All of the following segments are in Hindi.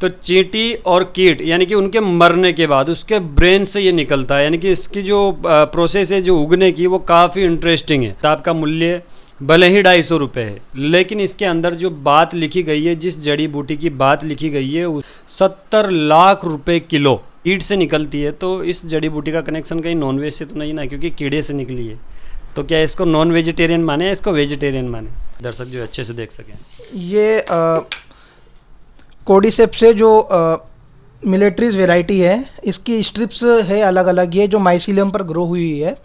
तो चींटी और कीट यानी कि उनके मरने के बाद उसके ब्रेन से ये निकलता है, यानी कि इसकी जो प्रोसेस है जो उगने की वो काफ़ी इंटरेस्टिंग है। किताब का मूल्य भले ही 250 रुपये है, लेकिन इसके अंदर जो बात लिखी गई है, जिस जड़ी बूटी की बात लिखी गई है, 70 लाख रुपए किलो कीट से निकलती है। तो इस जड़ी बूटी का कनेक्शन कहीं नॉनवेज से तो नहीं ना, क्योंकि कीड़े से निकली है। तो क्या इसको नॉन वेजिटेरियन माने या इसको वेजिटेरियन माने, दर्शक जो अच्छे से देख सकें। ये कोडिसेप्स से जो मिलिट्रीज वेराइटी है, इसकी स्ट्रिप्स है अलग अलग, ये जो माइसीलियम पर ग्रो हुई है।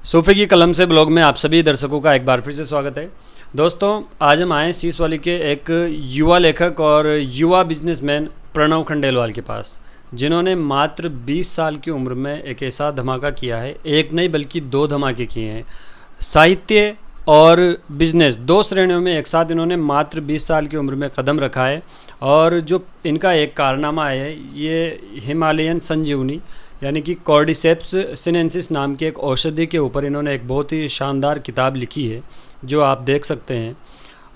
सूफी की कलम से ब्लॉग में आप सभी दर्शकों का एक बार फिर से स्वागत है। दोस्तों, आज हम आए सीसवाली के एक युवा लेखक और युवा बिजनेसमैन प्रणव खंडेलवाल के पास, जिन्होंने मात्र 20 साल की उम्र में एक ऐसा धमाका किया है, एक नहीं बल्कि 2 धमाके किए हैं। साहित्य और बिजनेस 2 श्रेणियों में एक साथ इन्होंने मात्र 20 साल की उम्र में कदम रखा है। और जो इनका एक कारनामा है, ये हिमालयन संजीवनी यानी कि कॉर्डिसेप्स सिनेंसिस नाम के एक औषधि के ऊपर इन्होंने एक बहुत ही शानदार किताब लिखी है, जो आप देख सकते हैं।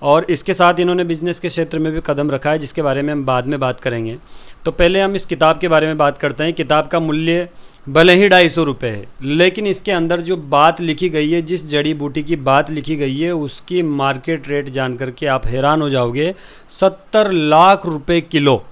और इसके साथ इन्होंने बिजनेस के क्षेत्र में भी कदम रखा है, जिसके बारे में हम बाद में बात करेंगे। तो पहले हम इस किताब के बारे में बात करते हैं। किताब का मूल्य भले ही 250 रुपये है, लेकिन इसके अंदर जो बात लिखी गई है, जिस जड़ी बूटी की बात लिखी गई है, उसकी मार्केट रेट जान करके आप हैरान हो जाओगे। 70 लाख रुपए किलो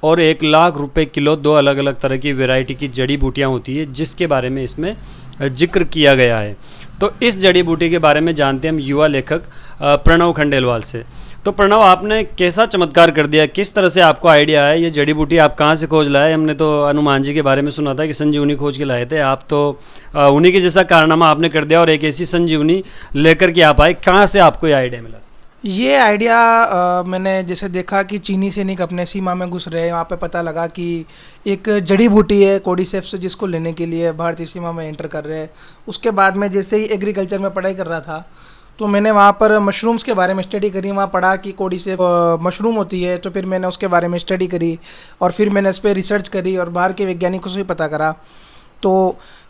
और 1 लाख रुपए किलो, 2 अलग अलग तरह की वैरायटी की जड़ी बूटियाँ होती है, जिसके बारे में इसमें जिक्र किया गया है। तो इस जड़ी बूटी के बारे में जानते हैं हम युवा लेखक प्रणव खंडेलवाल से। तो प्रणव, आपने कैसा चमत्कार कर दिया, किस तरह से आपको आइडिया है, ये जड़ी बूटी आप कहाँ से खोज लाए? हमने तो हनुमान जी के बारे में सुना था कि संजीवनी खोज के लाए थे, आप तो उन्हीं के जैसा कारनामा आपने कर दिया और एक ऐसी संजीवनी लेकर के आप आए। कहाँ से आपको ये आइडिया मिला? ये आइडिया मैंने जैसे देखा कि चीनी सैनिक अपने सीमा में घुस रहे हैं, वहाँ पे पता लगा कि एक जड़ी बूटी है कोडिसेप्स, जिसको लेने के लिए भारतीय सीमा में एंटर कर रहे हैं। उसके बाद में जैसे ही एग्रीकल्चर में पढ़ाई कर रहा था, तो मैंने वहाँ पर मशरूम्स के बारे में स्टडी करी। वहाँ पढ़ा कि कोडिसेप्स मशरूम होती है, तो फिर मैंने उसके बारे में स्टडी करी और फिर मैंने इस पर रिसर्च करी और बाहर के वैज्ञानिकों से भी पता करा। तो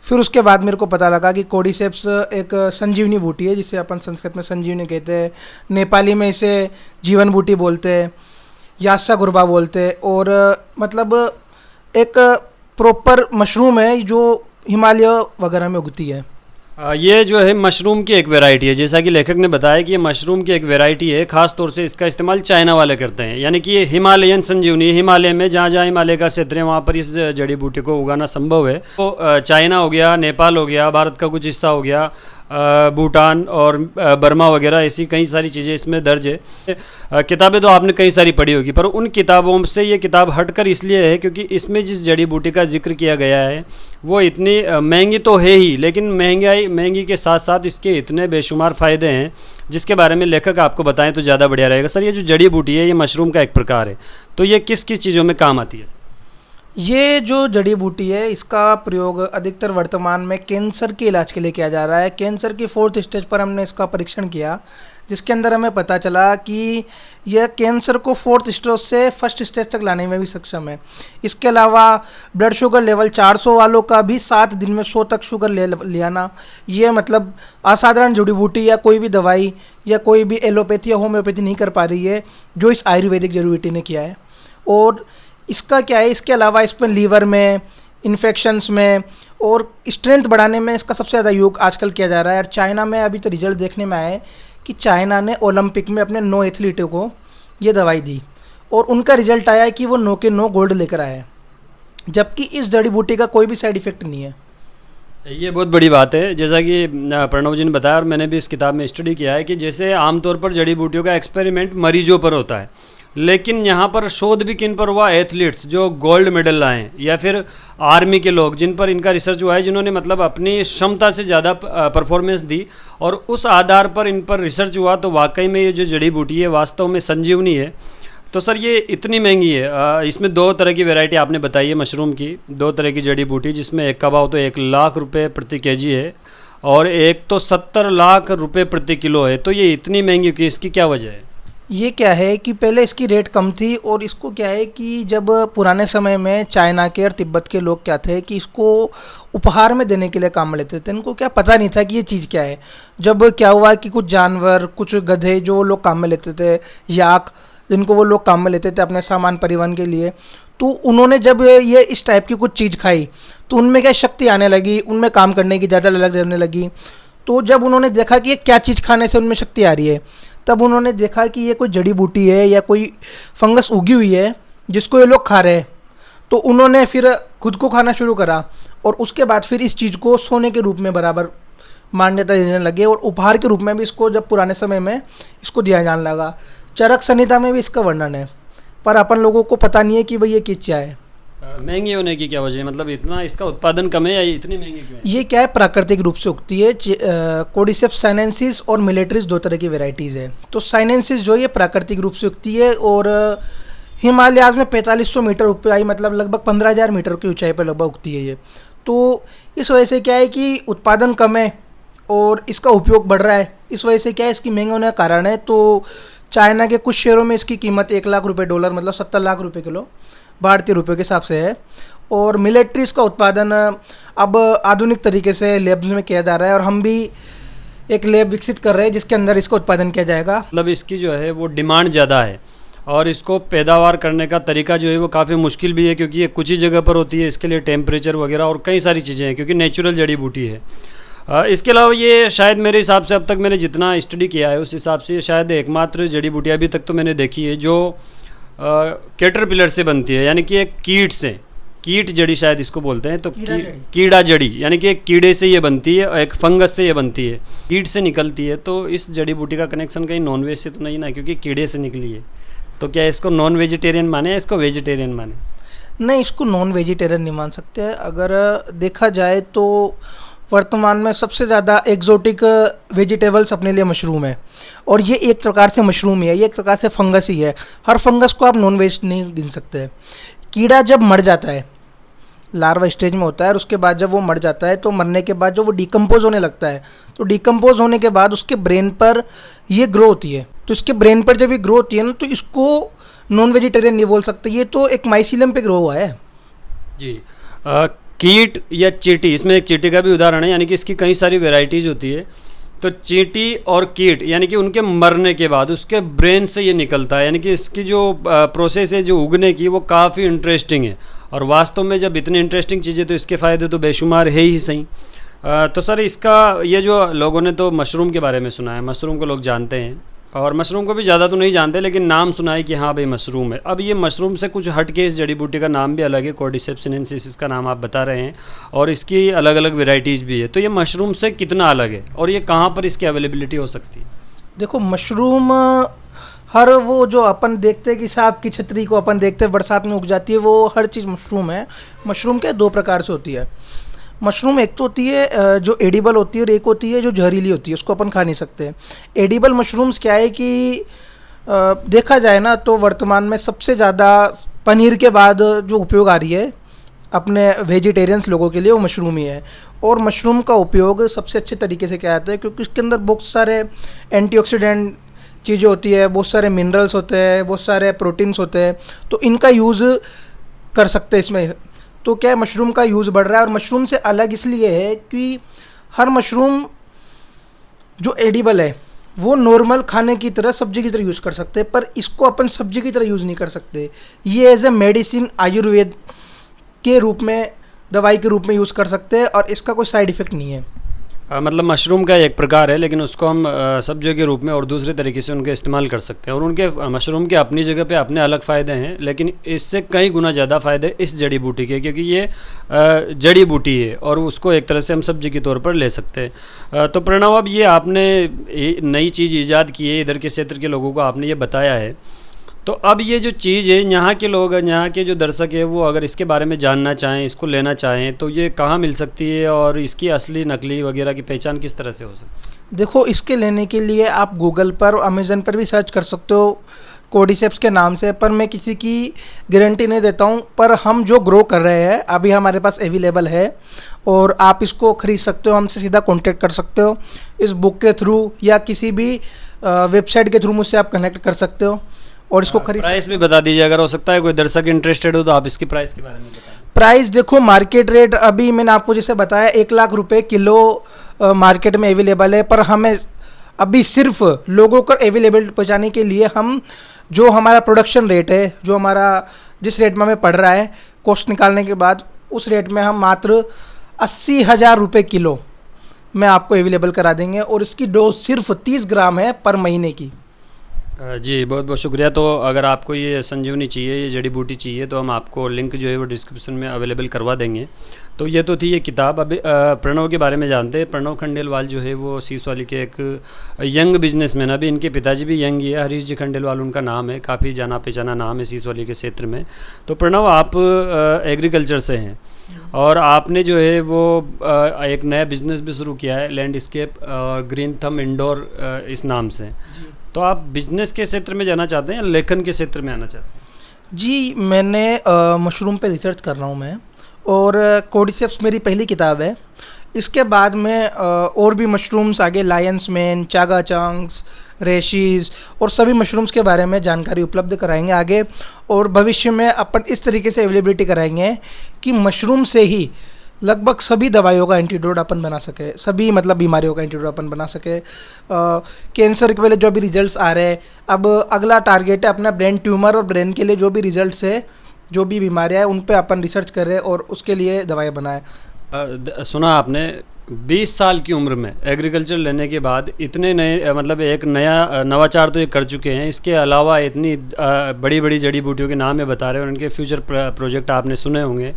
फिर उसके बाद मेरे को पता लगा कि कोडिसेप्स एक संजीवनी बूटी है, जिसे अपन संस्कृत में संजीवनी कहते हैं, नेपाली में इसे जीवन बूटी बोलते हैं, यास्सा गुरबा बोलते हैं। और मतलब एक प्रॉपर मशरूम है जो हिमालय वगैरह में उगती है। ये जो है मशरूम की एक वैरायटी है, जैसा कि लेखक ने बताया कि ये मशरूम की एक वैरायटी है। खास तौर से इसका इस्तेमाल चाइना वाले करते हैं, यानी कि ये हिमालयन संजीवनी, हिमालय में जहाँ जहाँ हिमालय का क्षेत्र है वहाँ पर इस जड़ी बूटी को उगाना संभव है। तो चाइना हो गया, नेपाल हो गया, भारत का कुछ हिस्सा हो गया, भूटान और बर्मा वगैरह, ऐसी कई सारी चीज़ें इसमें दर्ज है। किताबें तो आपने कई सारी पढ़ी होगी, पर उन किताबों से ये किताब हटकर इसलिए है क्योंकि इसमें जिस जड़ी बूटी का जिक्र किया गया है वो इतनी महंगी तो है ही, लेकिन महंगी के साथ साथ इसके इतने बेशुमार फ़ायदे हैं, जिसके बारे में लेखक आपको बताएं तो ज़्यादा बढ़िया रहेगा। सर, ये जो जड़ी बूटी है, ये मशरूम का एक प्रकार है, तो ये किस किस चीज़ों में काम आती है? ये जो जड़ी बूटी है, इसका प्रयोग अधिकतर वर्तमान में कैंसर के इलाज के लिए किया जा रहा है। कैंसर की 4th स्टेज पर हमने इसका परीक्षण किया, जिसके अंदर हमें पता चला कि यह कैंसर को 4th स्टेज से 1st स्टेज तक लाने में भी सक्षम है। इसके अलावा ब्लड शुगर लेवल 400 वालों का भी 7 दिन में 100 तक शुगर ले आना, ये मतलब असाधारण जड़ी बूटी या कोई भी दवाई या कोई भी एलोपैथी या होम्योपैथी नहीं कर पा रही है, जो इस आयुर्वेदिक जड़ी बूटी ने किया है। और इसका क्या है, इसके अलावा इसमें लीवर में, इन्फेक्शंस में और स्ट्रेंथ बढ़ाने में इसका सबसे ज़्यादा योग आजकल किया जा रहा है। और चाइना में अभी तो रिजल्ट देखने में आए कि चाइना ने ओलंपिक में अपने 9 एथलीटों को ये दवाई दी और उनका रिजल्ट आया कि वो 9 के 9 गोल्ड लेकर आए, जबकि इस जड़ी बूटी का कोई भी साइड इफेक्ट नहीं है। ये बहुत बड़ी बात है, जैसा कि प्रणव जी ने बताया और मैंने भी इस किताब में स्टडी किया है कि जैसे आमतौर पर जड़ी बूटियों का एक्सपेरिमेंट मरीजों पर होता है, लेकिन यहाँ पर शोध भी किन पर हुआ? एथलीट्स जो गोल्ड मेडल लाए, या फिर आर्मी के लोग जिन पर इनका रिसर्च हुआ है, जिन्होंने मतलब अपनी क्षमता से ज़्यादा परफॉर्मेंस दी और उस आधार पर इन पर रिसर्च हुआ। तो वाकई में ये जो जड़ी बूटी है वास्तव में संजीवनी है। तो सर, ये इतनी महंगी है, इसमें 2 तरह की वैरायटी आपने बताई है मशरूम की, 2 तरह की जड़ी बूटी, जिसमें एक का भाव तो 1 लाख रुपये प्रति केजी है और एक तो 70 लाख रुपये प्रति किलो है। तो ये इतनी महंगी क्यों, इसकी क्या वजह है? ये क्या है कि पहले इसकी रेट कम थी और इसको क्या है कि जब पुराने समय में चाइना के और तिब्बत के लोग क्या थे कि इसको उपहार में देने के लिए काम में लेते थे, इनको क्या पता नहीं था कि ये चीज़ क्या है। जब क्या हुआ कि कुछ जानवर, कुछ गधे जो लोग काम में लेते थे, याक, जिनको वो लोग काम में लेते थे अपने सामान परिवहन के लिए। तो उन्होंने जब ये इस टाइप की कुछ चीज़ खाई तो उनमें क्या शक्ति आने लगी, उनमें काम करने की ज़्यादा ललक जमने लगी। तो जब उन्होंने देखा कि ये क्या चीज़ खाने से उनमें शक्ति आ रही है, तब उन्होंने देखा कि ये कोई जड़ी बूटी है या कोई फंगस उगी हुई है जिसको ये लोग खा रहे हैं। तो उन्होंने फिर खुद को खाना शुरू करा और उसके बाद फिर इस चीज़ को सोने के रूप में बराबर मान्यता देने लगे और उपहार के रूप में भी इसको जब पुराने समय में इसको दिया जाने लगा। चरक संहिता में भी इसका वर्णन है, पर अपन लोगों को पता नहीं है कि भाई ये किस क्या है। महंगी होने की क्या वजह है, मतलब इतना इसका उत्पादन कम है या इतनी महंगी क्यों है? ये क्या है, प्राकृतिक रूप से उगती है। कोर्डिसेप्स साइनेंसिस और मिलिट्रीज दो तरह की वेराइटीज़ है। तो साइनेंसिस जो ये प्राकृतिक रूप से उगती है और हिमालयाज में 4500 मीटर ऊंचाई, मतलब लगभग 15,000 मीटर की ऊंचाई पर लगभग उगती है ये। तो इस वजह से क्या है कि उत्पादन कम है और इसका उपयोग बढ़ रहा है। इस वजह से क्या है, इसकी महंगे होने का कारण है। तो चाइना के कुछ शहरों में इसकी कीमत 1 लाख रुपए डॉलर, मतलब 70 लाख रुपए किलो भारतीय रुपये के हिसाब से है। और मिलिट्रीज का उत्पादन अब आधुनिक तरीके से लैब्स में किया जा रहा है और हम भी एक लैब विकसित कर रहे हैं जिसके अंदर इसका उत्पादन किया जाएगा। मतलब इसकी जो है वो डिमांड ज़्यादा है और इसको पैदावार करने का तरीका जो है वो काफ़ी मुश्किल भी है, क्योंकि ये कुछ ही जगह पर होती है। इसके लिए टेम्परेचर वगैरह और कई सारी चीज़ें हैं, क्योंकि नेचुरल जड़ी बूटी है। इसके अलावा ये शायद मेरे हिसाब से अब तक मैंने जितना स्टडी किया है उस हिसाब से ये शायद एकमात्र जड़ी बूटी अभी तक तो मैंने देखी है जो कैटरपिलर से बनती है, यानी कि एक कीट से, कीट जड़ी शायद इसको बोलते हैं। तो कीड़ा जड़ी यानी कि एक कीड़े से ये बनती है और एक फंगस से ये बनती है, कीट से निकलती है। तो इस जड़ी बूटी का कनेक्शन कहीं नॉनवेज से तो नहीं ना, क्योंकि कीड़े से निकली है। तो क्या इसको नॉन वेजिटेरियन माने या इसको वेजिटेरियन माने? नहीं, इसको नॉन वेजिटेरियन नहीं मान सकते। अगर देखा जाए तो वर्तमान में सबसे ज़्यादा एग्जोटिक वेजिटेबल्स अपने लिए मशरूम है और ये एक प्रकार से मशरूम ही है, ये एक प्रकार से फंगस ही है। हर फंगस को आप नॉन वेज नहीं गिन सकते। कीड़ा जब मर जाता है, लार्वा स्टेज में होता है और उसके बाद जब वो मर जाता है तो मरने के बाद जो वो डिकम्पोज होने लगता है, तो डिकम्पोज होने के बाद उसके ब्रेन पर ये ग्रो होती है। तो इसके ब्रेन पर जब ये ग्रो होती है ना, तो इसको नॉन वेजिटेरियन नहीं बोल सकते। ये तो एक माइसिलम पे ग्रो हुआ है जी। कीट या चींटी, इसमें एक चींटी का भी उदाहरण है, यानी कि इसकी कई सारी वेराइटीज़ होती है। तो चींटी और कीट यानी कि उनके मरने के बाद उसके ब्रेन से ये निकलता है, यानी कि इसकी जो प्रोसेस है जो उगने की वो काफ़ी इंटरेस्टिंग है। और वास्तव में जब इतनी इंटरेस्टिंग चीज़ें तो इसके फ़ायदे तो बेशुमार है ही सही। तो सर इसका ये जो लोगों ने तो मशरूम के बारे में सुना है, मशरूम को लोग जानते हैं और मशरूम को भी ज़्यादा तो नहीं जानते, लेकिन नाम सुना है कि हाँ भाई मशरूम है। अब ये मशरूम से कुछ हट के इस जड़ी बूटी का नाम भी अलग है, कॉर्डिसेप्स सिनेंसिस इसका नाम आप बता रहे हैं, और इसकी अलग अलग वेराइटीज़ भी है। तो ये मशरूम से कितना अलग है और ये कहाँ पर इसकी अवेलेबिलिटी हो सकती है? देखो, मशरूम हर वो जो अपन देखते हैं कि सांप की छतरी को अपन देखते हैं बरसात में उग जाती है, वो हर चीज़ मशरूम है। मशरूम क्या 2 प्रकार से होती है। मशरूम एक तो होती है जो एडिबल होती है और एक होती है जो जहरीली होती है, उसको अपन खा नहीं सकते। एडिबल मशरूम्स क्या है कि देखा जाए ना तो वर्तमान में सबसे ज़्यादा पनीर के बाद जो उपयोग आ रही है अपने वेजिटेरियंस लोगों के लिए, वो मशरूम ही है। और मशरूम का उपयोग सबसे अच्छे तरीके से किया जाता है क्योंकि इसके अंदर बहुत सारे एंटीऑक्सीडेंट चीज़ें होती है, बहुत सारे मिनरल्स होते हैं, बहुत सारे प्रोटीन्स होते हैं, तो इनका यूज़ कर सकते हैं इसमें। तो क्या है, मशरूम का यूज़ बढ़ रहा है। और मशरूम से अलग इसलिए है कि हर मशरूम जो एडिबल है वो नॉर्मल खाने की तरह, सब्जी की तरह यूज़ कर सकते हैं, पर इसको अपन सब्जी की तरह यूज़ नहीं कर सकते। ये एज ए मेडिसिन, आयुर्वेद के रूप में, दवाई के रूप में यूज़ कर सकते हैं और इसका कोई साइड इफ़ेक्ट नहीं है। मतलब मशरूम का एक प्रकार है, लेकिन उसको हम सब्जियों के रूप में और दूसरे तरीके से उनके इस्तेमाल कर सकते हैं। और उनके मशरूम के अपनी जगह पे अपने अलग फ़ायदे हैं, लेकिन इससे कई गुना ज़्यादा फ़ायदे इस जड़ी बूटी के, क्योंकि ये जड़ी बूटी है और उसको एक तरह से हम सब्जी के तौर पर ले सकते हैं। तो प्रणव, अब ये आपने नई चीज़ ईजाद की है, इधर के क्षेत्र के लोगों को आपने ये बताया है, तो अब ये जो चीज़ है, यहाँ के लोग, यहाँ के जो दर्शक है, वो अगर इसके बारे में जानना चाहें, इसको लेना चाहें, तो ये कहाँ मिल सकती है और इसकी असली नकली वगैरह की पहचान किस तरह से हो सकती है? देखो, इसके लेने के लिए आप गूगल पर और अमेज़न पर भी सर्च कर सकते हो कोर्डिसेप्स के नाम से, पर मैं किसी की गारंटी नहीं देता हूँ। पर हम जो ग्रो कर रहे हैं अभी हमारे पास अवेलेबल है और आप इसको ख़रीद सकते हो, हमसे सीधा कांटेक्ट कर सकते हो इस बुक के थ्रू या किसी भी वेबसाइट के थ्रू मुझसे आप कनेक्ट कर सकते हो और इसको खरीद। प्राइस भी बता दीजिए, अगर हो सकता है कोई दर्शक इंटरेस्टेड हो तो आप इसकी प्राइस के बारे में बताएं। प्राइस देखो, मार्केट रेट अभी मैंने आपको जैसे बताया 1 लाख रुपए किलो मार्केट में अवेलेबल है, पर हमें अभी सिर्फ लोगों को अवेलेबल पहुंचाने के लिए हम जो हमारा प्रोडक्शन रेट है, जो हमारा जिस रेट में हमें पड़ रहा है कॉस्ट निकालने के बाद, उस रेट में हम मात्र 80,000 रुपये किलो में आपको अवेलेबल करा देंगे, और इसकी डोज सिर्फ 30 ग्राम है पर महीने की। जी बहुत बहुत शुक्रिया। तो अगर आपको ये संजीवनी चाहिए, ये जड़ी बूटी चाहिए, तो हम आपको लिंक जो है वो डिस्क्रिप्शन में अवेलेबल करवा देंगे। तो ये तो थी ये किताब। अभी प्रणव के बारे में जानते हैं। प्रणव खंडेलवाल जो है वो सीसवाली के एक यंग बिजनेसमैन, अभी इनके पिताजी भी यंग ही है, हरीश जी खंडेलवाल उनका नाम है, काफ़ी जाना पहचाना नाम है सीसवाली के क्षेत्र में। तो प्रणव, आप एग्रीकल्चर से हैं और आपने जो है वो एक नया बिजनेस भी शुरू किया है, लैंडस्केप और ग्रीन थंब इंडोर इस नाम से। तो आप बिजनेस के क्षेत्र में जाना चाहते हैं या लेखन के क्षेत्र में आना चाहते हैं? जी, मैंने मशरूम पे रिसर्च कर रहा हूँ मैं, और कोर्डिसेप्स मेरी पहली किताब है। इसके बाद में और भी मशरूम्स आगे, लायंस मैन, चागा चांग्स, रेशीज और सभी मशरूम्स के बारे में जानकारी उपलब्ध कराएंगे आगे। और भविष्य में अपन इस तरीके से अवेलेबिलिटी कराएंगे कि मशरूम से ही लगभग सभी दवाइयों का एंटीडोट अपन बना सके, सभी मतलब बीमारियों का एंटीडोट अपन बना सके। कैंसर के पहले जो भी रिजल्ट्स आ रहे हैं, अब अगला टारगेट है अपना ब्रेन ट्यूमर, और ब्रेन के लिए जो भी रिजल्ट्स है, जो भी बीमारियाँ हैं, उन पे अपन रिसर्च कर रहे हैं और उसके लिए दवाई बनाए। सुना आपने 20 साल की उम्र में एग्रीकल्चर लेने के बाद इतने नए मतलब एक नया नवाचार तो ये कर चुके हैं, इसके अलावा इतनी बड़ी बड़ी जड़ी बूटियों के नाम ये बता रहे हैं और उनके फ्यूचर प्रोजेक्ट आपने सुने होंगे।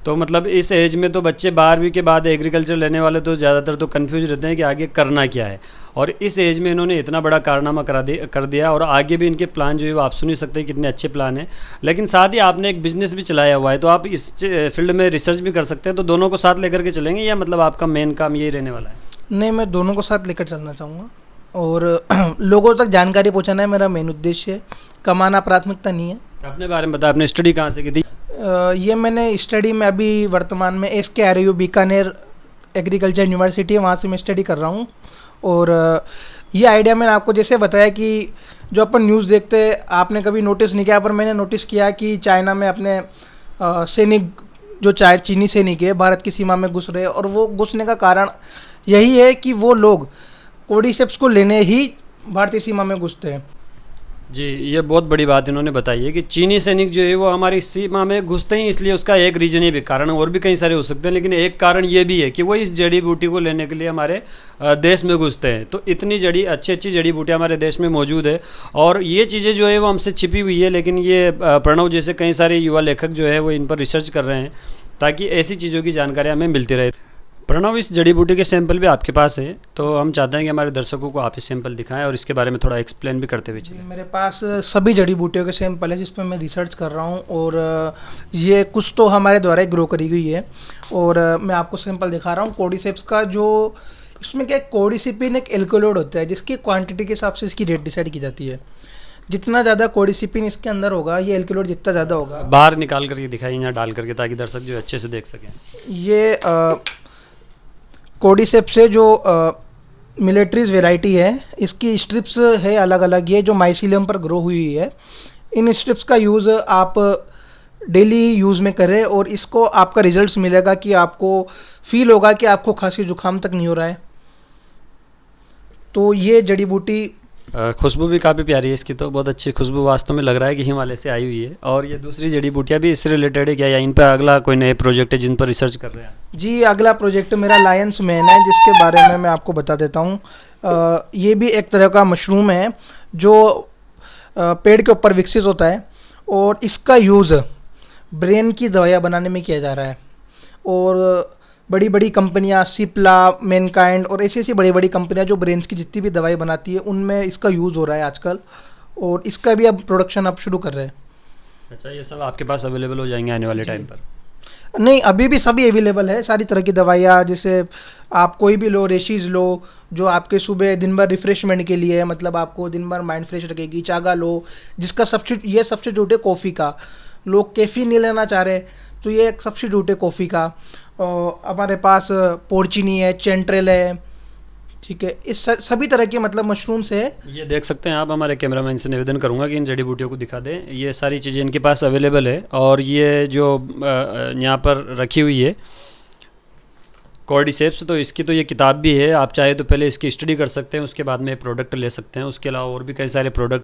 तो मतलब इस एज में तो बच्चे 12वीं के बाद एग्रीकल्चर लेने वाले तो ज़्यादातर तो कंफ्यूज रहते हैं कि आगे करना क्या है, और इस एज में इन्होंने इतना बड़ा कारनामा कर दिया, और आगे भी इनके प्लान जो है वो आप सुन ही सकते हैं कितने अच्छे प्लान हैं। लेकिन साथ ही आपने एक बिज़नेस भी चलाया हुआ है, तो आप इस फील्ड में रिसर्च भी कर सकते हैं। तो दोनों को साथ लेकर के चलेंगे या मतलब आपका मेन काम यही रहने वाला है? नहीं, मैं दोनों को साथ लेकर चलना चाहूँगा, और लोगों तक जानकारी पहुँचाना है मेरा मेन उद्देश्य है, कमाना प्राथमिकता नहीं है। अपने बारे में बताया, आपने स्टडी कहाँ से की थी? ये मैंने स्टडी में अभी वर्तमान में SKRU बीकानेर एग्रीकल्चर यूनिवर्सिटी है, वहाँ से मैं स्टडी कर रहा हूँ। और ये आइडिया मैंने आपको जैसे बताया कि जो अपन न्यूज़ देखते हैं, आपने कभी नोटिस नहीं किया, पर मैंने नोटिस किया कि चाइना में अपने सैनिक, जो चीनी सैनिक है, भारत की सीमा में घुस रहे हैं, और वो घुसने का कारण यही है कि वो लोग कोर्डिसेप्स को लेने ही भारतीय सीमा में घुसते हैं। जी, ये बहुत बड़ी बात इन्होंने बताई है कि चीनी सैनिक जो है वो हमारी सीमा में घुसते हैं, इसलिए उसका एक रीजन ये भी, कारण और भी कई सारे हो सकते हैं, लेकिन एक कारण ये भी है कि वो इस जड़ी बूटी को लेने के लिए हमारे देश में घुसते हैं। तो इतनी अच्छी अच्छी जड़ी बूटियाँ हमारे देश में मौजूद है, और ये चीज़ें जो है वो हमसे छिपी हुई है, लेकिन ये प्रणव जैसे कई सारे युवा लेखक जो है वो इन पर रिसर्च कर रहे हैं ताकि ऐसी चीज़ों की जानकारी हमें मिलती रहे। प्रणव, इस जड़ी बूटी के सैंपल भी आपके पास है, तो हम चाहते हैं कि हमारे दर्शकों को आप इस सैंपल दिखाएं और इसके बारे में थोड़ा एक्सप्लेन भी करते हुए चलें। मेरे पास सभी जड़ी बूटियों के सैंपल है जिस पर मैं रिसर्च कर रहा हूँ, और ये कुछ तो हमारे द्वारा ग्रो करी गई है, और मैं आपको सैंपल दिखा रहा हूँ कोर्डिसेप्स का। जो इसमें क्या, कोर्डिसिपिन एक एल्कोलोड होता है जिसकी क्वांटिटी के हिसाब से इसकी रेट डिसाइड की जाती है। जितना ज़्यादा कोर्डिसिपिन इसके अंदर होगा, ये एल्कोलोड जितना ज़्यादा होगा। बाहर निकाल करके दिखाइए, यहाँ डाल करके, ताकि दर्शक जो अच्छे से देख सकें। ये कोर्डिसेप्स से जो मिलिट्रीज वेराइटी है, इसकी स्ट्रिप्स है अलग अलग, ये जो माइसीलियम पर ग्रो हुई है। इन स्ट्रिप्स का यूज़ आप डेली यूज़ में करें, और इसको आपका रिजल्ट्स मिलेगा कि आपको फील होगा कि आपको खांसी जुकाम तक नहीं हो रहा है। तो ये जड़ी बूटी, खुशबू भी काफ़ी प्यारी है इसकी, तो बहुत अच्छी खुशबू वास्तव में लग रहा है कि हिमालय से आई हुई है। और ये दूसरी जड़ी बूटियाँ भी इससे रिलेटेड है क्या, या इन पर अगला कोई नए प्रोजेक्ट है जिन पर रिसर्च कर रहे हैं? जी, अगला प्रोजेक्ट मेरा लायंस मैन है, जिसके बारे में मैं आपको बता देता हूँ। ये भी एक तरह का मशरूम है जो पेड़ के ऊपर विकसित होता है, और इसका यूज़ ब्रेन की दवाइयाँ बनाने में किया जा रहा है। और बड़ी बड़ी कंपनियां, सिप्ला, मैनकाइंड और ऐसी ऐसी बड़ी बड़ी कंपनियां जो ब्रेन्स की जितनी भी दवाई बनाती है, उनमें इसका यूज़ हो रहा है आजकल, और इसका भी अब प्रोडक्शन अब शुरू कर रहे हैं। अच्छा, ये सब आपके पास अवेलेबल हो जाएंगे आने वाले टाइम पर? नहीं, अभी भी सभी अवेलेबल है, सारी तरह की दवाइयाँ। जैसे आप कोई भी लो, रेशीज लो, जो आपके सुबह दिन भर रिफ्रेशमेंट के लिए है, मतलब आपको दिन भर माइंड फ्रेश रखेगी। चागा लो, जिसका सब्स्टिट्यूट है कॉफ़ी का। लोग कैफ़ीन नहीं लेना चाह रहे, तो ये एक सब्स्टिट्यूट है कॉफ़ी का। और हमारे पास पोर्चिनी है, चेंट्रेल है, ठीक है। इस सभी तरह के मतलब मशरूम्स है। ये देख सकते हैं आप, हमारे कैमरामैन से निवेदन करूंगा कि इन जड़ी बूटियों को दिखा दें। ये सारी चीज़ें इनके पास अवेलेबल है, और ये जो यहाँ पर रखी हुई है कॉर्डिसेप्स, तो इसकी तो ये किताब भी है। आप चाहे तो पहले इसकी स्टडी कर सकते हैं, उसके बाद में प्रोडक्ट ले सकते हैं। उसके अलावा और भी कई सारे प्रोडक्ट